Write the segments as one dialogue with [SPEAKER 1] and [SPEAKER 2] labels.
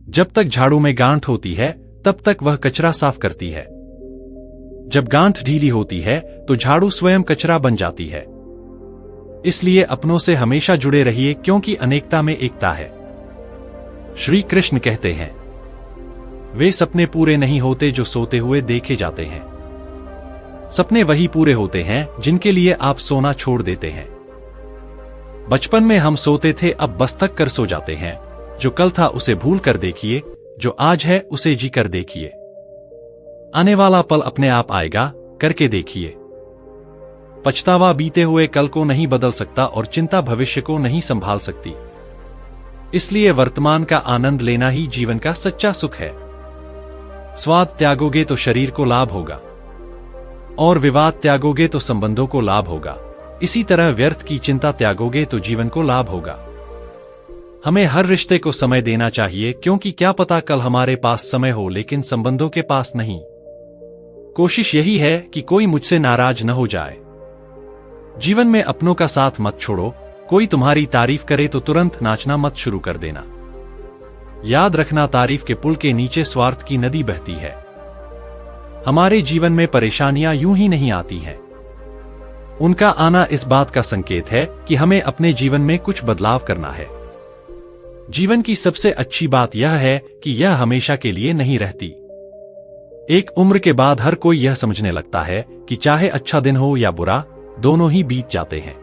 [SPEAKER 1] जब तक झाड़ू में गांठ होती है तब तक वह कचरा साफ करती है। जब गांठ ढीली होती है तो झाड़ू स्वयं कचरा बन जाती है। इसलिए अपनों से हमेशा जुड़े रहिए, क्योंकि अनेकता में एकता है। श्री कृष्ण कहते हैं, वे सपने पूरे नहीं होते जो सोते हुए देखे जाते हैं। सपने वही पूरे होते हैं जिनके लिए आप सोना छोड़ देते हैं। बचपन में हम सोते थे, अब बस थक कर सो जाते हैं। जो कल था उसे भूल कर देखिए, जो आज है उसे जी कर देखिए। आने वाला पल अपने आप आएगा, करके देखिए। पछतावा बीते हुए कल को नहीं बदल सकता और चिंता भविष्य को नहीं संभाल सकती। इसलिए वर्तमान का आनंद लेना ही जीवन का सच्चा सुख है। स्वाद त्यागोगे तो शरीर को लाभ होगा, और विवाद त्यागोगे तो संबंधों को लाभ होगा। इसी तरह व्यर्थ की चिंता त्यागोगे तो जीवन को लाभ होगा। हमें हर रिश्ते को समय देना चाहिए, क्योंकि क्या पता कल हमारे पास समय हो लेकिन संबंधों के पास नहीं। कोशिश यही है कि कोई मुझसे नाराज न हो जाए। जीवन में अपनों का साथ मत छोड़ो। कोई तुम्हारी तारीफ करे तो तुरंत नाचना मत शुरू कर देना। याद रखना, तारीफ के पुल के नीचे स्वार्थ की नदी बहती है। हमारे जीवन में परेशानियां यूं ही नहीं आती हैं। उनका आना इस बात का संकेत है कि हमें अपने जीवन में कुछ बदलाव करना है। जीवन की सबसे अच्छी बात यह है कि यह हमेशा के लिए नहीं रहती। एक उम्र के बाद हर कोई यह समझने लगता है कि चाहे अच्छा दिन हो या बुरा, दोनों ही बीत जाते हैं।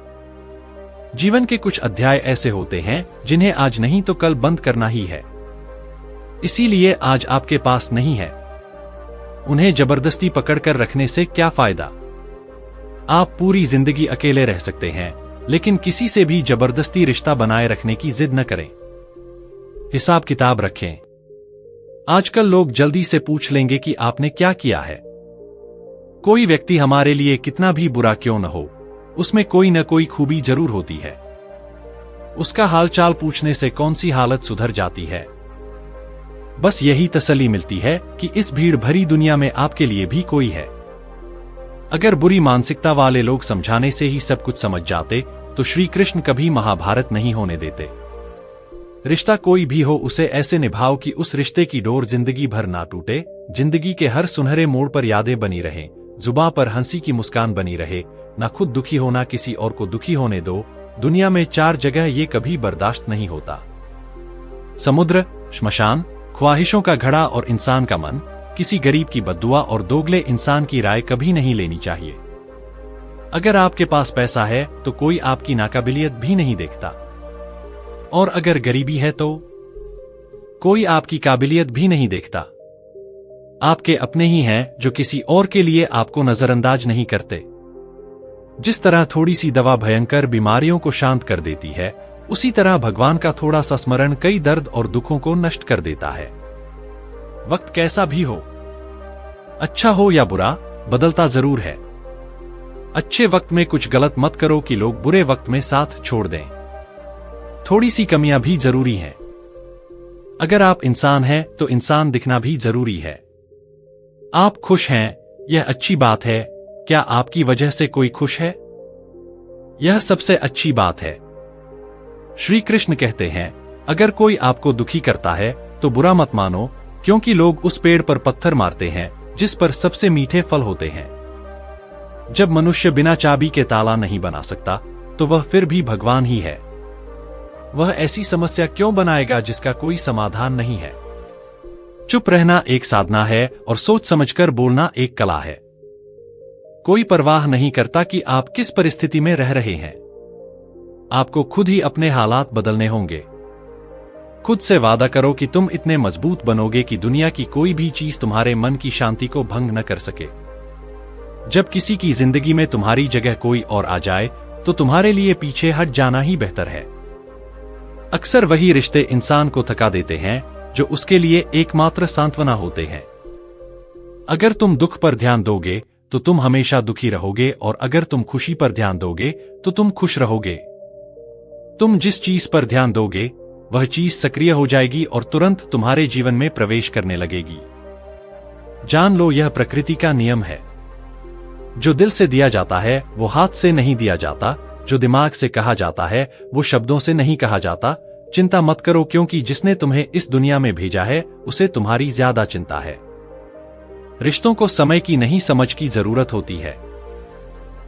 [SPEAKER 1] जीवन के कुछ अध्याय ऐसे होते हैं जिन्हें आज नहीं तो कल बंद करना ही है। इसीलिए आज आपके पास नहीं है, उन्हें जबरदस्ती पकड़कर रखने से क्या फायदा। आप पूरी जिंदगी अकेले रह सकते हैं, लेकिन किसी से भी जबरदस्ती रिश्ता बनाए रखने की जिद न करें। हिसाब किताब रखें। आजकल लोग जल्दी से पूछ लेंगे कि आपने क्या किया है। कोई व्यक्ति हमारे लिए कितना भी बुरा क्यों न हो, उसमें कोई न कोई खूबी जरूर होती है। उसका हालचाल पूछने से कौन सी हालत सुधर जाती है। बस यही तसल्ली मिलती है कि इस भीड़ भरी दुनिया में आपके लिए भी कोई है। अगर बुरी मानसिकता वाले लोग समझाने से ही सब कुछ समझ जाते तो श्री कृष्ण कभी महाभारत नहीं होने देते। रिश्ता कोई भी हो, उसे ऐसे निभाओ कि उस रिश्ते की डोर जिंदगी भर ना टूटे। जिंदगी के हर सुनहरे मोड़ पर यादें बनी रहें, जुबां पर हंसी की मुस्कान बनी रहे। ना खुद दुखी हो, ना किसी और को दुखी होने दो। दुनिया में 4 जगह ये कभी बर्दाश्त नहीं होता: समुद्र, श्मशान, ख्वाहिशों का घड़ा और इंसान का मन। किसी गरीब की बद्दुआ और दोगले इंसान की राय कभी नहीं लेनी चाहिए। अगर आपके पास पैसा है तो कोई आपकी नाकाबिलियत भी नहीं देखता, और अगर गरीबी है तो कोई आपकी काबिलियत भी नहीं देखता। आपके अपने ही हैं जो किसी और के लिए आपको नजरअंदाज नहीं करते। जिस तरह थोड़ी सी दवा भयंकर बीमारियों को शांत कर देती है, उसी तरह भगवान का थोड़ा सा स्मरण कई दर्द और दुखों को नष्ट कर देता है। वक्त कैसा भी हो, अच्छा हो या बुरा, बदलता जरूर है। अच्छे वक्त में कुछ गलत मत करो कि लोग बुरे वक्त में साथ छोड़ दें। थोड़ी सी कमियां भी जरूरी हैं। अगर आप इंसान हैं तो इंसान दिखना भी जरूरी है। आप खुश हैं, यह अच्छी बात है। क्या आपकी वजह से कोई खुश है? यह सबसे अच्छी बात है। श्री कृष्ण कहते हैं, अगर कोई आपको दुखी करता है तो बुरा मत मानो, क्योंकि लोग उस पेड़ पर पत्थर मारते हैं जिस पर सबसे मीठे फल होते हैं। जब मनुष्य बिना चाबी के ताला नहीं बना सकता तो वह फिर भी भगवान ही है। वह ऐसी समस्या क्यों बनाएगा जिसका कोई समाधान नहीं है। चुप रहना एक साधना है और सोच समझकर बोलना एक कला है। कोई परवाह नहीं करता कि आप किस परिस्थिति में रह रहे हैं। आपको खुद ही अपने हालात बदलने होंगे। खुद से वादा करो कि तुम इतने मजबूत बनोगे कि दुनिया की कोई भी चीज तुम्हारे मन की शांति को भंग न कर सके। जब किसी की जिंदगी में तुम्हारी जगह कोई और आ जाए तो तुम्हारे लिए पीछे हट जाना ही बेहतर है। अक्सर वही रिश्ते इंसान को थका देते हैं जो उसके लिए एकमात्र सांत्वना होते हैं। अगर तुम दुख पर ध्यान दोगे तो तुम हमेशा दुखी रहोगे, और अगर तुम खुशी पर ध्यान दोगे तो तुम खुश रहोगे। तुम जिस चीज पर ध्यान दोगे वह चीज सक्रिय हो जाएगी और तुरंत तुम्हारे जीवन में प्रवेश करने लगेगी। जान लो, यह प्रकृति का नियम है। जो दिल से दिया जाता है वो हाथ से नहीं दिया जाता। जो दिमाग से कहा जाता है वो शब्दों से नहीं कहा जाता। चिंता मत करो, क्योंकि जिसने तुम्हें इस दुनिया में भेजा है उसे तुम्हारी ज्यादा चिंता है। रिश्तों को समय की नहीं समझ की जरूरत होती है।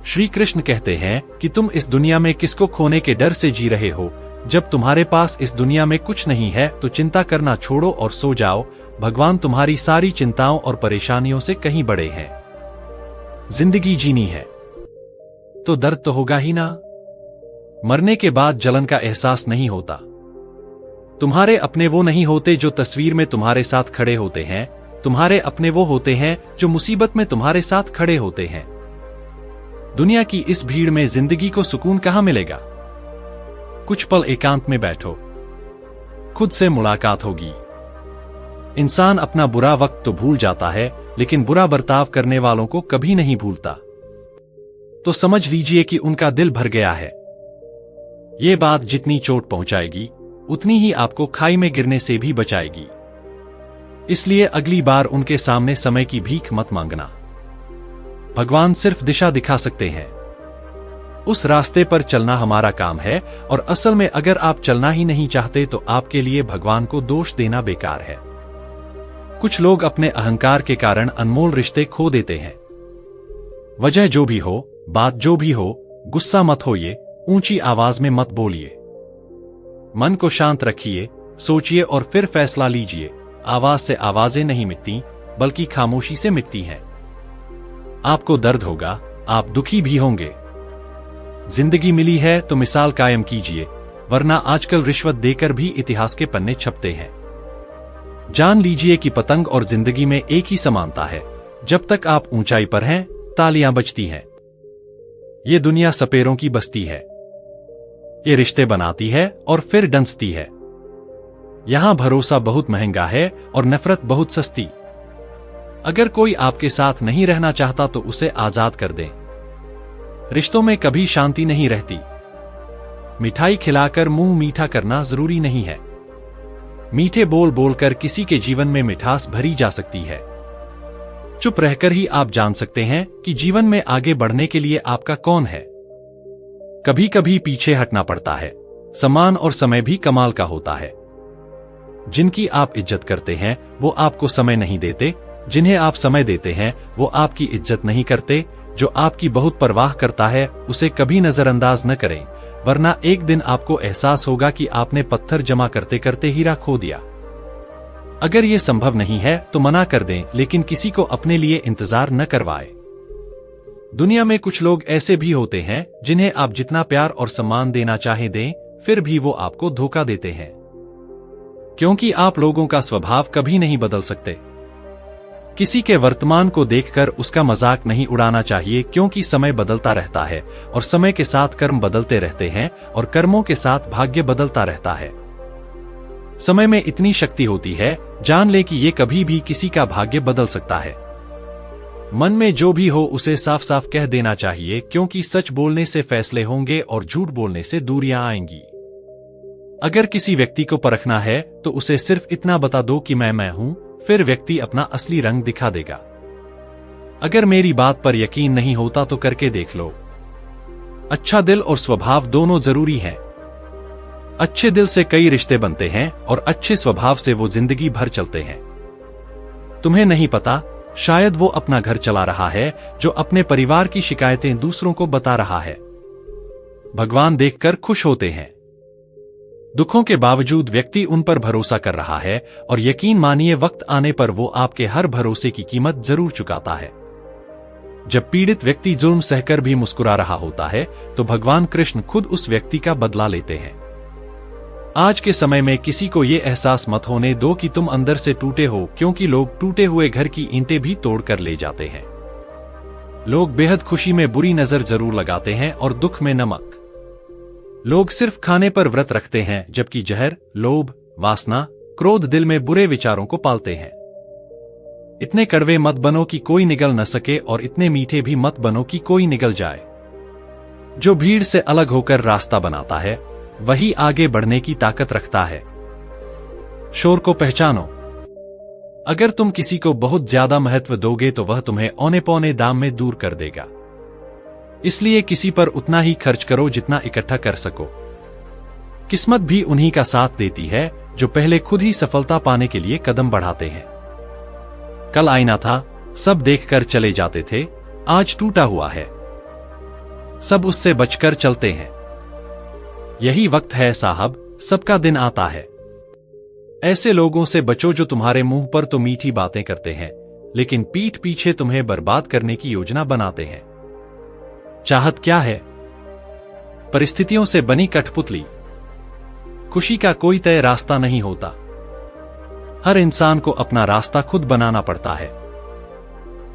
[SPEAKER 1] श्री कृष्ण कहते हैं कि तुम इस दुनिया में किसको खोने के डर से जी रहे हो। जब तुम्हारे पास इस दुनिया में कुछ नहीं है तो चिंता करना छोड़ो और सो जाओ। भगवान तुम्हारी सारी चिंताओं और परेशानियों से कहीं बड़े हैं। जिंदगी जीनी है तो दर्द तो होगा ही ना। मरने के बाद जलन का एहसास नहीं होता। तुम्हारे अपने वो नहीं होते जो तस्वीर में तुम्हारे साथ खड़े होते हैं। तुम्हारे अपने वो होते हैं जो मुसीबत में तुम्हारे साथ खड़े होते हैं। दुनिया की इस भीड़ में जिंदगी को सुकून कहाँ मिलेगा। कुछ पल एकांत में बैठो, खुद से मुलाकात होगी। इंसान अपना बुरा वक्त तो भूल जाता है, लेकिन बुरा बर्ताव करने वालों को कभी नहीं भूलता। तो समझ लीजिए कि उनका दिल भर गया है। ये बात जितनी चोट पहुंचाएगी उतनी ही आपको खाई में गिरने से भी बचाएगी। इसलिए अगली बार उनके सामने समय की भीख मत मांगना। भगवान सिर्फ दिशा दिखा सकते हैं। उस रास्ते पर चलना हमारा काम है, और असल में अगर आप चलना ही नहीं चाहते तो आपके लिए भगवान को दोष देना बेकार है। कुछ लोग अपने अहंकार के कारण अनमोल रिश्ते खो देते हैं। वजह जो भी हो, बात जो भी हो, गुस्सा मत होइए, ऊंची आवाज में मत बोलिए। मन को शांत रखिए, सोचिए और फिर फैसला लीजिए। आवाज से आवाजें नहीं मिटती, बल्कि खामोशी से मिटती हैं। आपको दर्द होगा, आप दुखी भी होंगे। जिंदगी मिली है तो मिसाल कायम कीजिए, वरना आजकल रिश्वत देकर भी इतिहास के पन्ने छपते हैं। जान लीजिए कि पतंग और जिंदगी में एक ही समानता है। जब तक आप ऊंचाई पर हैं, तालियां बजती हैं। ये दुनिया सपेरों की बस्ती है। ये रिश्ते बनाती है और फिर डंसती है। यहां भरोसा बहुत महंगा है और नफरत बहुत सस्ती। अगर कोई आपके साथ नहीं रहना चाहता तो उसे आजाद कर दें। रिश्तों में कभी शांति नहीं रहती। मिठाई खिलाकर मुंह मीठा करना जरूरी नहीं है। मीठे बोल बोलकर किसी के जीवन में मिठास भरी जा सकती है। चुप रहकर ही आप जान सकते हैं कि जीवन में आगे बढ़ने के लिए आपका कौन है। कभी कभी पीछे हटना पड़ता है। सम्मान और समय भी कमाल का होता है। जिनकी आप इज्जत करते हैं वो आपको समय नहीं देते। जिन्हें आप समय देते हैं वो आपकी इज्जत नहीं करते। जो आपकी बहुत परवाह करता है उसे कभी नजरअंदाज न करें, वरना एक दिन आपको एहसास होगा कि आपने पत्थर जमा करते करते हीरा खो दिया। अगर ये संभव नहीं है तो मना कर दें, लेकिन किसी को अपने लिए इंतजार न करवाएं। दुनिया में कुछ लोग ऐसे भी होते हैं जिन्हें आप जितना प्यार और सम्मान देना चाहे दें, फिर भी वो आपको धोखा देते हैं। क्योंकि आप लोगों का स्वभाव कभी नहीं बदल सकते। किसी के वर्तमान को देखकर उसका मजाक नहीं उड़ाना चाहिए, क्योंकि समय बदलता रहता है और समय के साथ कर्म बदलते रहते हैं और कर्मों के साथ भाग्य बदलता रहता है। समय में इतनी शक्ति होती है, जान ले कि ये कभी भी किसी का भाग्य बदल सकता है। मन में जो भी हो उसे साफ साफ कह देना चाहिए, क्योंकि सच बोलने से फैसले होंगे और झूठ बोलने से दूरियां आएंगी। अगर किसी व्यक्ति को परखना है तो उसे सिर्फ इतना बता दो कि मैं हूं, फिर व्यक्ति अपना असली रंग दिखा देगा। अगर मेरी बात पर यकीन नहीं होता तो करके देख लो। अच्छा दिल और स्वभाव दोनों जरूरी हैं। अच्छे दिल से कई रिश्ते बनते हैं और अच्छे स्वभाव से वो जिंदगी भर चलते हैं। तुम्हें नहीं पता, शायद वो अपना घर चला रहा है जो अपने परिवार की शिकायतें दूसरों को बता रहा है। भगवान देखकर खुश होते हैं। दुखों के बावजूद व्यक्ति उन पर भरोसा कर रहा है, और यकीन मानिए वक्त आने पर वो आपके हर भरोसे की कीमत जरूर चुकाता है। जब पीड़ित व्यक्ति जुल्म सहकर भी मुस्कुरा रहा होता है तो भगवान कृष्ण खुद उस व्यक्ति का बदला लेते हैं। आज के समय में किसी को ये एहसास मत होने दो कि तुम अंदर से टूटे हो, क्योंकि लोग टूटे हुए घर की ईंटें भी तोड़ कर ले जाते हैं। लोग बेहद खुशी में बुरी नजर जरूर लगाते हैं और दुख में नमक। लोग सिर्फ खाने पर व्रत रखते हैं, जबकि जहर, लोभ, वासना, क्रोध दिल में बुरे विचारों को पालते हैं। इतने कड़वे मत बनो कि कोई निगल न सके, और इतने मीठे भी मत बनो कि कोई निगल जाए। जो भीड़ से अलग होकर रास्ता बनाता है वही आगे बढ़ने की ताकत रखता है। शोर को पहचानो। अगर तुम किसी को बहुत ज्यादा महत्व दोगे तो वह तुम्हें औने पौने दाम में दूर कर देगा। इसलिए किसी पर उतना ही खर्च करो जितना इकट्ठा कर सको। किस्मत भी उन्हीं का साथ देती है जो पहले खुद ही सफलता पाने के लिए कदम बढ़ाते हैं। कल आईना था, सब देखकर चले जाते थे, आज टूटा हुआ है, सब उससे बचकर चलते हैं। यही वक्त है साहब, सबका दिन आता है। ऐसे लोगों से बचो जो तुम्हारे मुंह पर तो मीठी बातें करते हैं, लेकिन पीठ पीछे तुम्हें बर्बाद करने की योजना बनाते हैं। चाहत क्या है? परिस्थितियों से बनी कठपुतली। खुशी का कोई तय रास्ता नहीं होता, हर इंसान को अपना रास्ता खुद बनाना पड़ता है।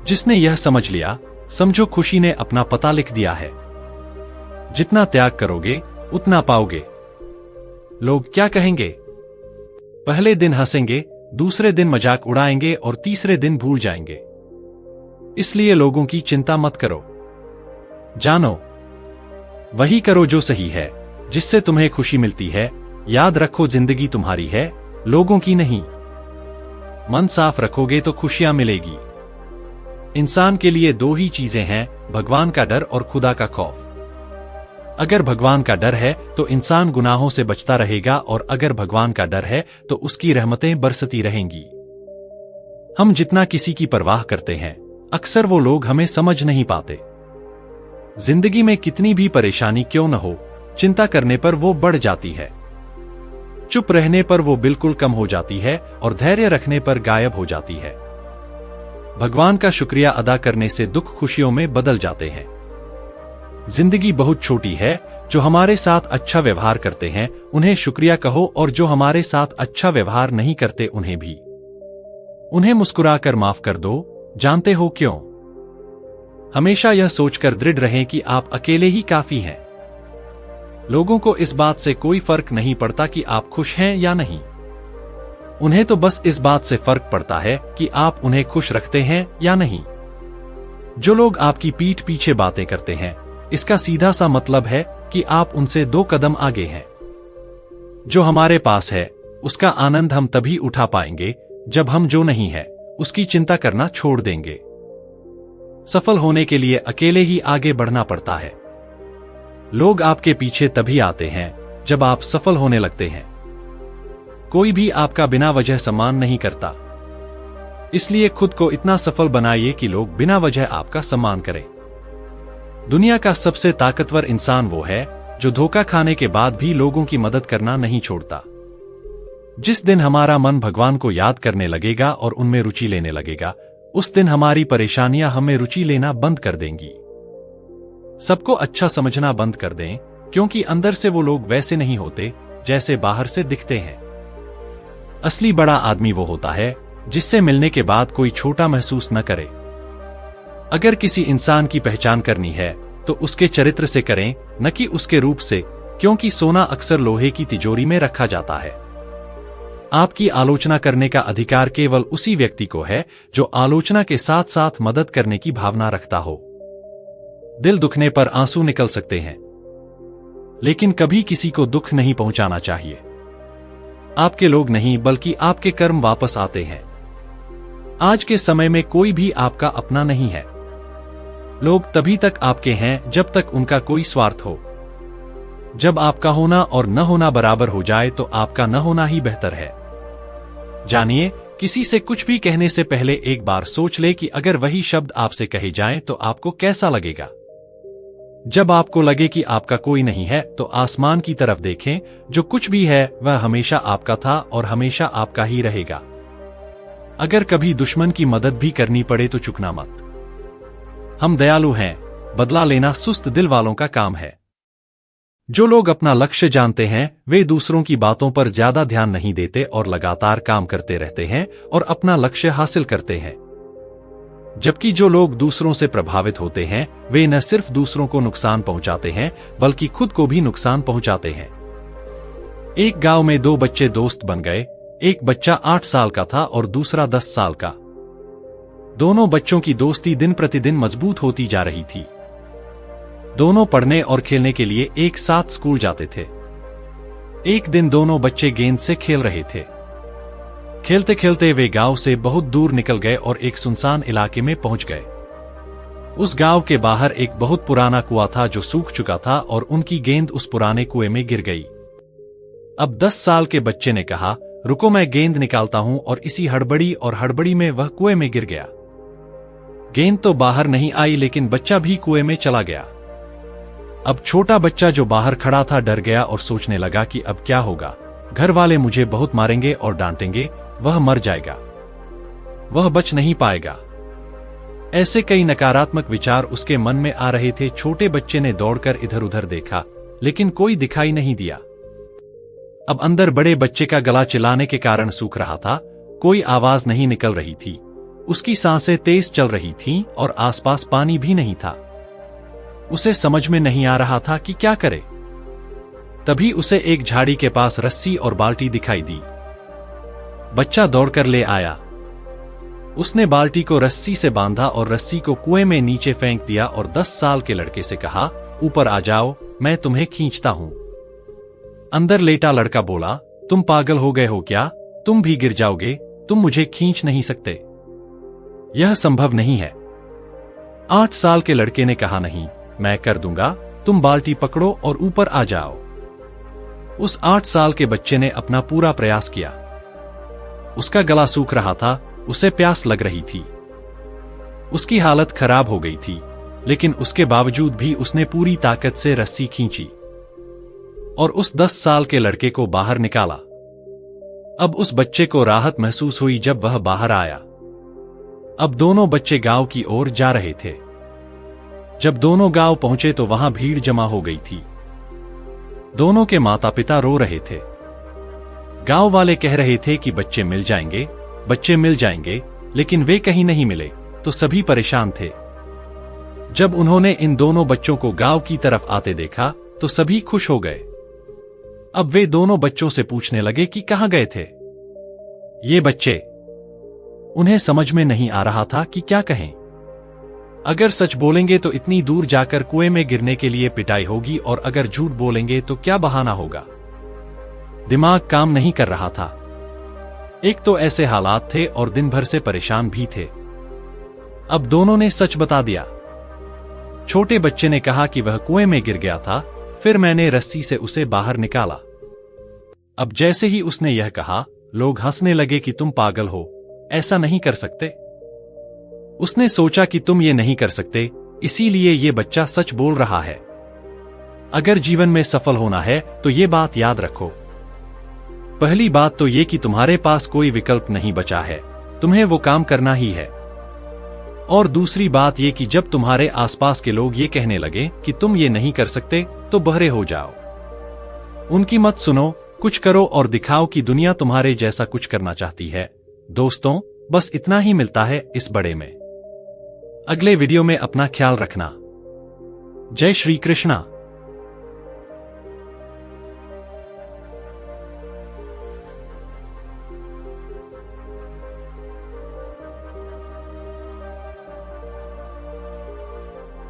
[SPEAKER 1] जिसने यह समझ लिया, समझो खुशी ने अपना पता लिख दिया है। जितना त्याग करोगे उतना पाओगे। लोग क्या कहेंगे? पहले दिन हंसेंगे, दूसरे दिन मजाक उड़ाएंगे और तीसरे दिन भूल जाएंगे। इसलिए लोगों की चिंता मत करो, जानो वही करो जो सही है, जिससे तुम्हें खुशी मिलती है। याद रखो, जिंदगी तुम्हारी है, लोगों की नहीं। मन साफ रखोगे तो खुशियां मिलेगी। इंसान के लिए दो ही चीजें हैं, भगवान का डर और खुदा का खौफ। अगर भगवान का डर है तो इंसान गुनाहों से बचता रहेगा, और अगर भगवान का डर है तो उसकी रहमतें बरसती रहेंगी। हम जितना किसी की परवाह करते हैं, अक्सर वो लोग हमें समझ नहीं पाते। जिंदगी में कितनी भी परेशानी क्यों न हो, चिंता करने पर वो बढ़ जाती है, चुप रहने पर वो बिल्कुल कम हो जाती है, और धैर्य रखने पर गायब हो जाती है। भगवान का शुक्रिया अदा करने से दुख खुशियों में बदल जाते हैं। जिंदगी बहुत छोटी है, जो हमारे साथ अच्छा व्यवहार करते हैं उन्हें शुक्रिया कहो, और जो हमारे साथ अच्छा व्यवहार नहीं करते उन्हें भी। उन्हें मुस्कुराकर माफ कर दो। जानते हो क्यों? हमेशा यह सोचकर दृढ़ रहें कि आप अकेले ही काफी हैं। लोगों को इस बात से कोई फर्क नहीं पड़ता कि आप खुश हैं या नहीं। उन्हें तो बस इस बात से फर्क पड़ता है कि आप उन्हें खुश रखते हैं या नहीं। जो लोग आपकी पीठ पीछे बातें करते हैं, इसका सीधा सा मतलब है कि आप उनसे 2 कदम आगे हैं। जो हमारे पास है उसका आनंद हम तभी उठा पाएंगे जब हम जो नहीं है उसकी चिंता करना छोड़ देंगे। सफल होने के लिए अकेले ही आगे बढ़ना पड़ता है। लोग आपके पीछे तभी आते हैं जब आप सफल होने लगते हैं। कोई भी आपका बिना वजह सम्मान नहीं करता, इसलिए खुद को इतना सफल बनाइए कि लोग बिना वजह आपका सम्मान करें। दुनिया का सबसे ताकतवर इंसान वो है जो धोखा खाने के बाद भी लोगों की मदद करना नहीं छोड़ता। जिस दिन हमारा मन भगवान को याद करने लगेगा और उनमें रुचि लेने लगेगा, उस दिन हमारी परेशानियां हमें रुचि लेना बंद कर देंगी। सबको अच्छा समझना बंद कर दें, क्योंकि अंदर से वो लोग वैसे नहीं होते जैसे बाहर से दिखते हैं। असली बड़ा आदमी वो होता है जिससे मिलने के बाद कोई छोटा महसूस न करे। अगर किसी इंसान की पहचान करनी है तो उसके चरित्र से करें, न कि उसके रूप से, क्योंकि सोना अक्सर लोहे की तिजोरी में रखा जाता है। आपकी आलोचना करने का अधिकार केवल उसी व्यक्ति को है जो आलोचना के साथ साथ मदद करने की भावना रखता हो। दिल दुखने पर आंसू निकल सकते हैं, लेकिन कभी किसी को दुख नहीं पहुंचाना चाहिए। आपके लोग नहीं बल्कि आपके कर्म वापस आते हैं। आज के समय में कोई भी आपका अपना नहीं है। लोग तभी तक आपके हैं जब तक उनका कोई स्वार्थ हो। जब आपका होना और न होना बराबर हो जाए तो आपका न होना ही बेहतर है। जानिए, किसी से कुछ भी कहने से पहले एक बार सोच ले कि अगर वही शब्द आपसे कहे जाएं तो आपको कैसा लगेगा। जब आपको लगे कि आपका कोई नहीं है तो आसमान की तरफ देखें। जो कुछ भी है वह हमेशा आपका था और हमेशा आपका ही रहेगा। अगर कभी दुश्मन की मदद भी करनी पड़े तो चुकना मत। हम दयालु हैं, बदला लेना सुस्त दिल वालों का काम है। जो लोग अपना लक्ष्य जानते हैं वे दूसरों की बातों पर ज्यादा ध्यान नहीं देते और लगातार काम करते रहते हैं और अपना लक्ष्य हासिल करते हैं। जबकि जो लोग दूसरों से प्रभावित होते हैं वे न सिर्फ दूसरों को नुकसान पहुंचाते हैं बल्कि खुद को भी नुकसान पहुंचाते हैं। एक गांव में 2 बच्चे दोस्त बन गए। एक बच्चा 8 साल का था और दूसरा 10 साल का। दोनों बच्चों की दोस्ती दिन प्रतिदिन मजबूत होती जा रही थी। दोनों पढ़ने और खेलने के लिए एक साथ स्कूल जाते थे। एक दिन दोनों बच्चे गेंद से खेल रहे थे। खेलते खेलते वे गांव से बहुत दूर निकल गए और एक सुनसान इलाके में पहुंच गए। उस गांव के बाहर एक बहुत पुराना कुआं था जो सूख चुका था और उनकी गेंद उस पुराने कुएं में गिर गई। अब 10 साल के बच्चे ने कहा, रुको मैं गेंद निकालता हूं, और इसी हड़बड़ी में वह कुएं में गिर गया। गेंद तो बाहर नहीं आई, लेकिन बच्चा भी कुएं में चला गया। अब छोटा बच्चा जो बाहर खड़ा था डर गया और सोचने लगा कि अब क्या होगा, घर वाले मुझे बहुत मारेंगे और डांटेंगे, वह मर जाएगा, वह बच नहीं पाएगा। ऐसे कई नकारात्मक विचार उसके मन में आ रहे थे। छोटे बच्चे ने दौड़कर इधर उधर देखा, लेकिन कोई दिखाई नहीं दिया। अब अंदर बड़े बच्चे का गला चिल्लाने के कारण सूख रहा था, कोई आवाज नहीं निकल रही थी, उसकी सांसें तेज चल रही थीं और आसपास पानी भी नहीं था। उसे समझ में नहीं आ रहा था कि क्या करे। तभी उसे एक झाड़ी के पास रस्सी और बाल्टी दिखाई दी। बच्चा दौड़कर ले आया। उसने बाल्टी को रस्सी से बांधा और रस्सी को कुएं में नीचे फेंक दिया और 10 साल के लड़के से कहा, ऊपर आ जाओ, मैं तुम्हें खींचता हूं। अंदर लेटा लड़का बोला, तुम पागल हो गए हो क्या? तुम भी गिर जाओगे, तुम मुझे खींच नहीं सकते, यह संभव नहीं है। 8 साल के लड़के ने कहा, नहीं, मैं कर दूंगा, तुम बाल्टी पकड़ो और ऊपर आ जाओ। उस 8 साल के बच्चे ने अपना पूरा प्रयास किया। उसका गला सूख रहा था, उसे प्यास लग रही थी, उसकी हालत खराब हो गई थी, लेकिन उसके बावजूद भी उसने पूरी ताकत से रस्सी खींची और उस 10 साल के लड़के को बाहर निकाला। अब उस बच्चे को राहत महसूस हुई जब वह बाहर आया। अब दोनों बच्चे गांव की ओर जा रहे थे। जब दोनों गांव पहुंचे तो वहां भीड़ जमा हो गई थी। दोनों के माता पिता रो रहे थे। गांव वाले कह रहे थे कि बच्चे मिल जाएंगे, बच्चे मिल जाएंगे, लेकिन वे कहीं नहीं मिले, तो सभी परेशान थे। जब उन्होंने इन दोनों बच्चों को गांव की तरफ आते देखा तो सभी खुश हो गए। अब वे दोनों बच्चों से पूछने लगे कि कहां गए थे ये बच्चे। उन्हें समझ में नहीं आ रहा था कि क्या कहें। अगर सच बोलेंगे तो इतनी दूर जाकर कुएं में गिरने के लिए पिटाई होगी, और अगर झूठ बोलेंगे तो क्या बहाना होगा। दिमाग काम नहीं कर रहा था। एक तो ऐसे हालात थे और दिन भर से परेशान भी थे। अब दोनों ने सच बता दिया। छोटे बच्चे ने कहा कि वह कुएं में गिर गया था, फिर मैंने रस्सी से उसे बाहर निकाला। अब जैसे ही उसने यह कहा, लोग हंसने लगे कि तुम पागल हो, ऐसा नहीं कर सकते। उसने सोचा कि तुम ये नहीं कर सकते, इसीलिए ये बच्चा सच बोल रहा है। अगर जीवन में सफल होना है तो ये बात याद रखो। पहली बात तो ये कि तुम्हारे पास कोई विकल्प नहीं बचा है, तुम्हें वो काम करना ही है। और दूसरी बात ये कि जब तुम्हारे आसपास के लोग ये कहने लगे कि तुम ये नहीं कर सकते, तो बहरे हो जाओ। उनकी मत सुनो, कुछ करो और दिखाओ कि दुनिया तुम्हारे जैसा कुछ करना चाहती है। दोस्तों, बस इतना ही मिलता है इस बड़े में। अगले वीडियो में अपना ख्याल रखना। जय श्री कृष्णा।